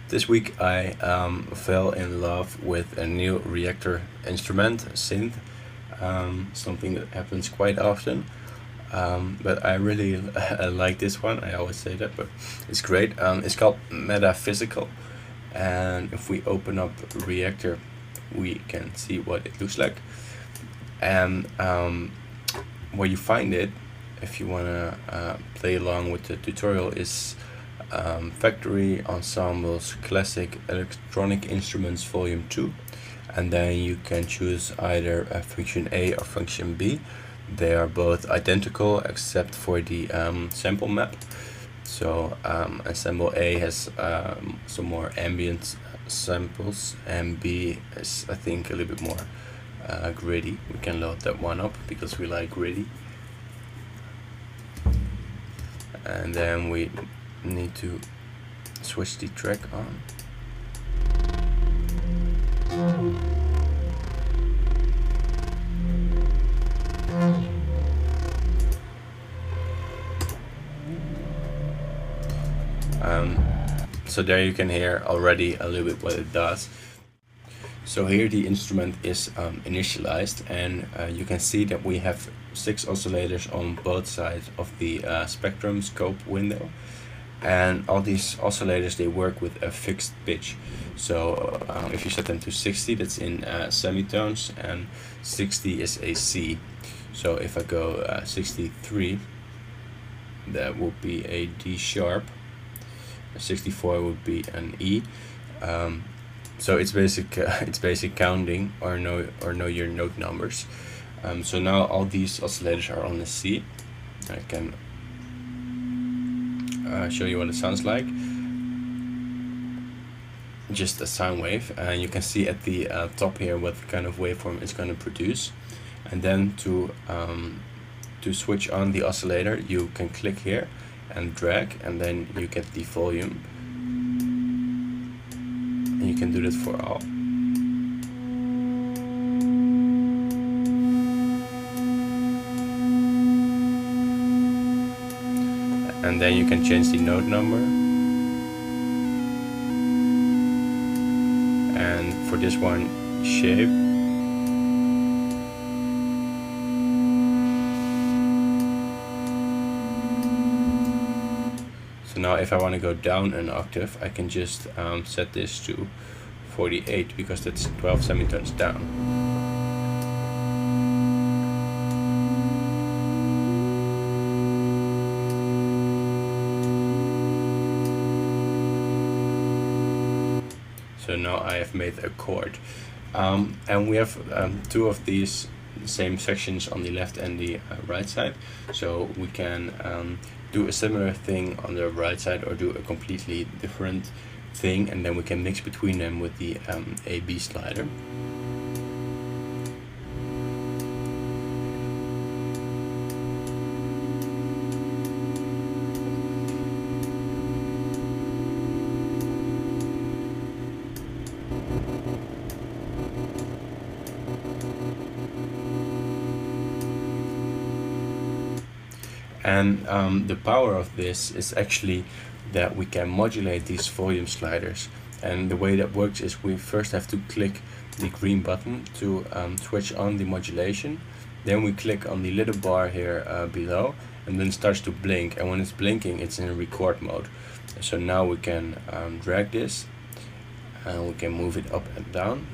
This week I fell in love with a new Reaktor instrument, Synth, something that happens quite often. But I really like this one. I always say that, but it's great. It's called Metaphysical, and if we open up Reaktor, we can see what it looks like. And where you find it, if you want to play along with the tutorial, is Factory Ensembles Classic Electronic Instruments Volume 2, and then you can choose either function A or function B. They are both identical except for the sample map. So ensemble A has some more ambient samples, and B is, I think, a little bit more gritty. We can load that one up because we like gritty. And then we need to switch the track on. So there you can hear already a little bit what it does. So here the instrument is initialized, and you can see that we have 6 oscillators on both sides of the spectrum scope window, and all these oscillators, they work with a fixed pitch. So if you set them to 60, that's in semitones, and 60 is a C. So if I go 63, that would be a D sharp. 64 would be an E. So it's basic counting or know your note numbers. So now all these oscillators are on the C. I can show you what it sounds like. Just a sine wave, and you can see at the top here what kind of waveform it's going to produce. And then to switch on the oscillator, you can click here and drag, and then you get the volume. And you can do that for all. And then you can change the note number. And for this one, shape. So now if I want to go down an octave, I can just set this to 48, because that's 12 semitones down. So now I have made a chord, and we have 2 of these same sections on the left and the right side. So we can do a similar thing on the right side, or do a completely different thing, and then we can mix between them with the A-B slider. And the power of this is actually that we can modulate these volume sliders. And the way that works is we first have to click the green button to switch on the modulation. Then we click on the little bar here below, and then it starts to blink. And when it's blinking, it's in record mode. So now we can drag this, and we can move it up and down.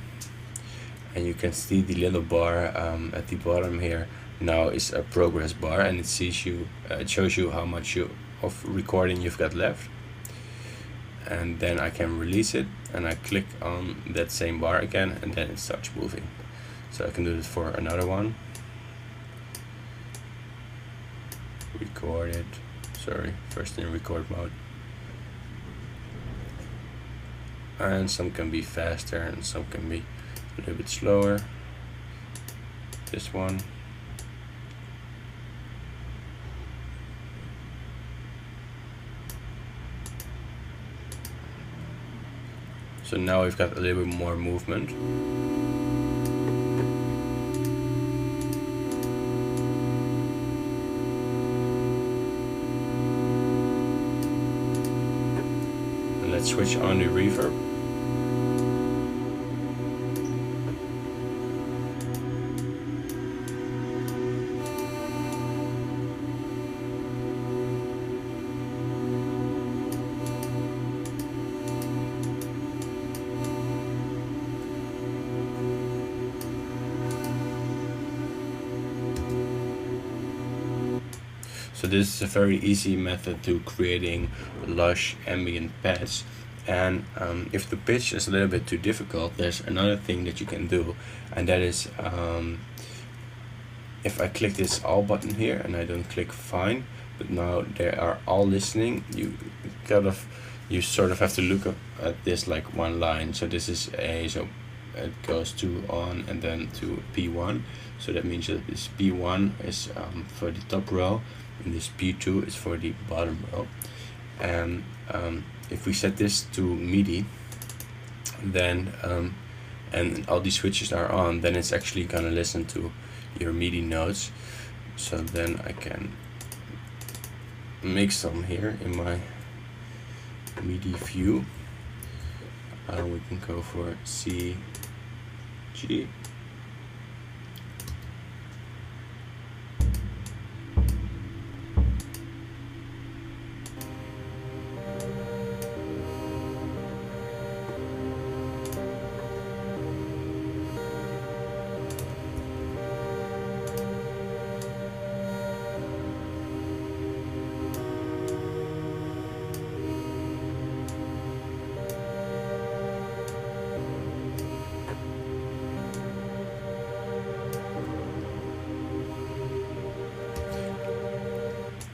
And you can see the little bar at the bottom here now is a progress bar, and it shows you how much of recording you've got left. And then I can release it, and I click on that same bar again, and then it starts moving. So I can do this for another one. Record it. Sorry, first in record mode. And some can be faster, and some can be a little bit slower. This one. So now we've got a little bit more movement. let's switch on the reverb. So this is a very easy method to creating lush ambient pads. And if the pitch is a little bit too difficult, there's another thing that you can do, and that is if I click this all button here and I don't click fine, but now they are all listening, you sort of have to look at this like one line. So this is A, so it goes to on and then to P1. So that means that this P1 is for the top row, and this P2 is for the bottom row. And if we set this to MIDI, then and all these switches are on, then it's actually gonna listen to your MIDI notes. So then I can mix them here in my MIDI view. We can go for C, G.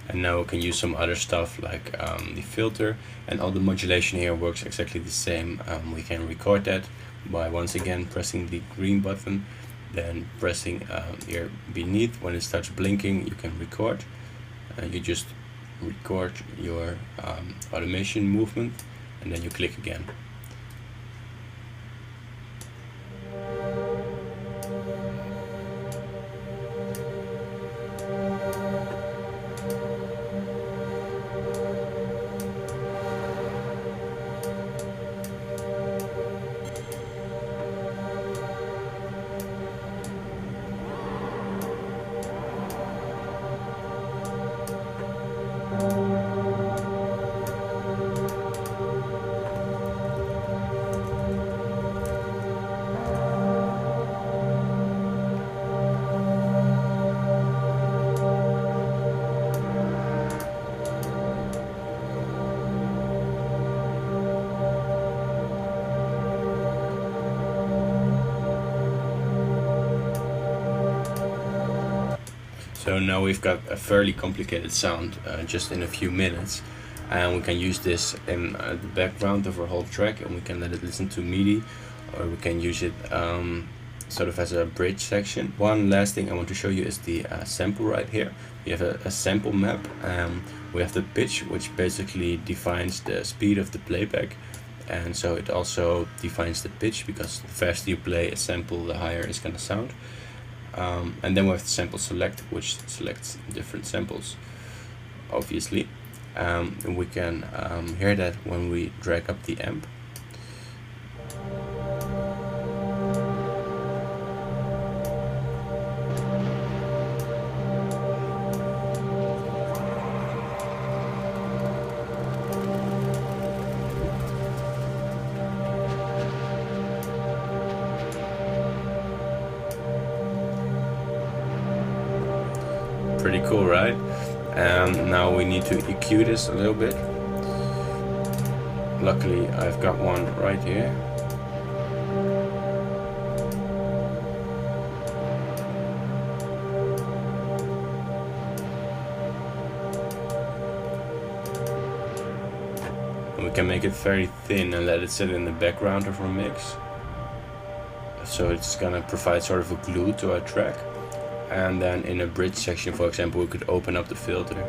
And now we can use some other stuff like the filter, and all the modulation here works exactly the same. We can record that by once again pressing the green button, then pressing here beneath. When it starts blinking, you can record. You just record your automation movement, and then you click again. So now we've got a fairly complicated sound just in a few minutes, and we can use this in the background of our whole track, and we can let it listen to MIDI, or we can use it sort of as a bridge section. One last thing I want to show you is the sample right here. We have a sample map. We have the pitch, which basically defines the speed of the playback, and so it also defines the pitch, because the faster you play a sample, the higher it's gonna sound. And then we have the sample select, which selects different samples, obviously. And we can hear that when we drag up the amp. Pretty cool, right? And now we need to EQ this a little bit. Luckily I've got one right here. And we can make it very thin and let it sit in the background of our mix. So it's gonna provide sort of a glue to our track. And then in a bridge section, for example, we could open up the filter.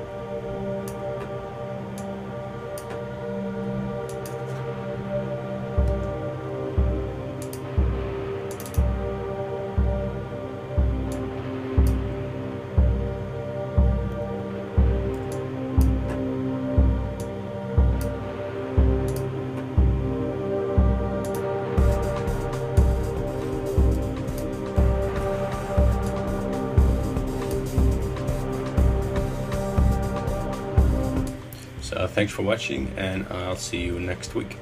thanks for watching, and I'll see you next week.